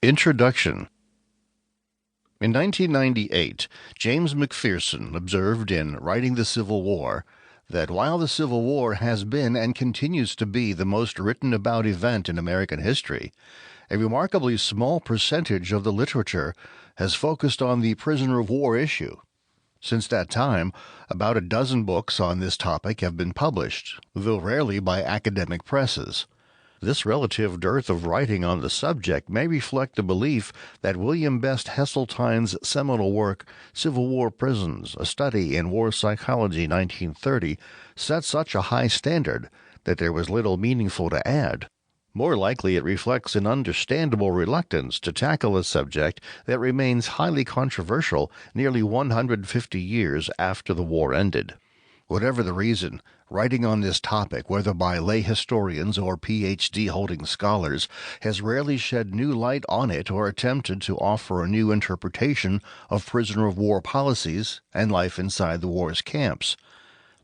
Introduction. In 1998, James McPherson observed in Writing the Civil War that while the Civil War has been and continues to be the most written about event in American history, a remarkably small percentage of the literature has focused on the prisoner of war issue. Since that time, about a dozen books on this topic have been published, though rarely by academic presses. This relative dearth of writing on the subject may reflect the belief that William Best Heseltine's seminal work, Civil War Prisons, A Study in War Psychology 1930, set such a high standard that there was little meaningful to add. More likely it reflects an understandable reluctance to tackle a subject that remains highly controversial nearly 150 years after the war ended. Whatever the reason, writing on this topic, whether by lay historians or Ph.D.-holding scholars, has rarely shed new light on it or attempted to offer a new interpretation of prisoner of war policies and life inside the war's camps.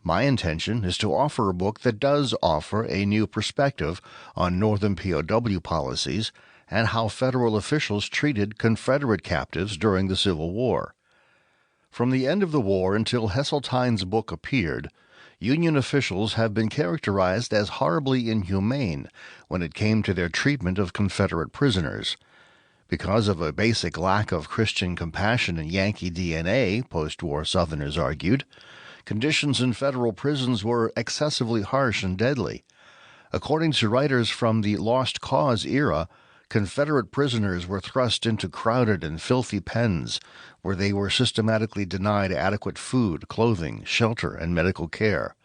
My intention is to offer a book that does offer a new perspective on Northern POW policies and how federal officials treated Confederate captives during the Civil War. From the end of the war until Heseltine's book appeared, Union officials have been characterized as horribly inhumane when it came to their treatment of Confederate prisoners. Because of a basic lack of Christian compassion in Yankee DNA, post-war Southerners argued, conditions in federal prisons were excessively harsh and deadly. According to writers from the Lost Cause era, Confederate prisoners were thrust into crowded and filthy pens, where they were systematically denied adequate food, clothing, shelter, and medical care.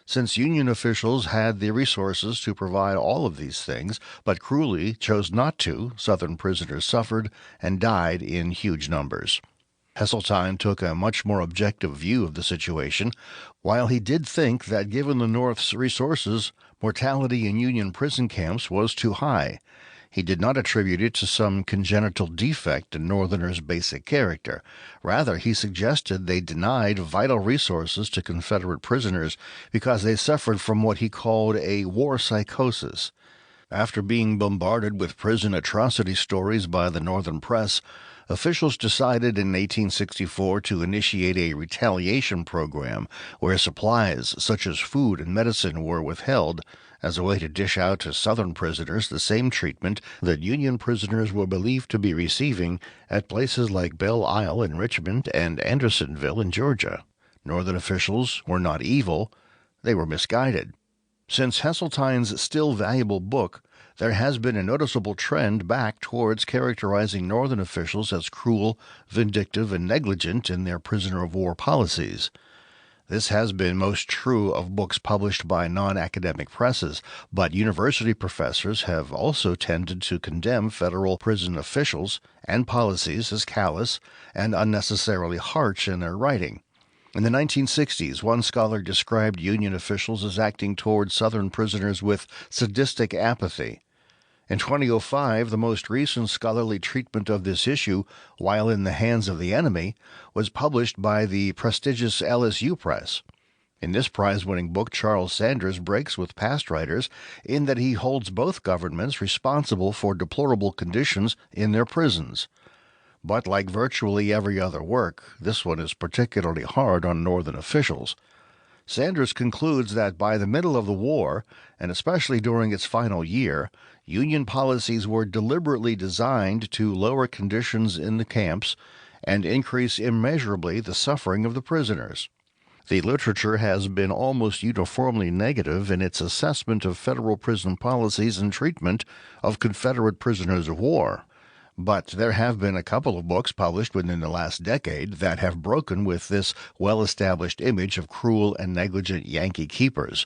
Since Union officials had the resources to provide all of these things, but cruelly chose not to, Southern prisoners suffered and died in huge numbers. Heseltine took a much more objective view of the situation. While he did think that given the North's resources, mortality in Union prison camps was too high, he did not attribute it to some congenital defect in Northerners' basic character. Rather, he suggested they denied vital resources to Confederate prisoners because they suffered from what he called a war psychosis. After being bombarded with prison atrocity stories by the Northern press, officials decided in 1864 to initiate a retaliation program where supplies such as food and medicine were withheld as a way to dish out to Southern prisoners the same treatment that Union prisoners were believed to be receiving at places like Belle Isle in Richmond and Andersonville in Georgia. Northern officials were not evil, they were misguided. Since Heseltine's still valuable book, there has been a noticeable trend back towards characterizing Northern officials as cruel, vindictive, and negligent in their prisoner of war policies. This has been most true of books published by non-academic presses, but university professors have also tended to condemn federal prison officials and policies as callous and unnecessarily harsh in their writing. In the 1960s, one scholar described Union officials as acting toward Southern prisoners with sadistic apathy. In 2005, the most recent scholarly treatment of this issue, While in the Hands of the Enemy, was published by the prestigious LSU Press. In this prize-winning book, Charles Sanders breaks with past writers in that he holds both governments responsible for deplorable conditions in their prisons. But like virtually every other work, this one is particularly hard on Northern officials. Sanders concludes that by the middle of the war, and especially during its final year, Union policies were deliberately designed to lower conditions in the camps and increase immeasurably the suffering of the prisoners. The literature has been almost uniformly negative in its assessment of federal prison policies and treatment of Confederate prisoners of war. But there have been a couple of books published within the last decade that have broken with this well-established image of cruel and negligent Yankee keepers.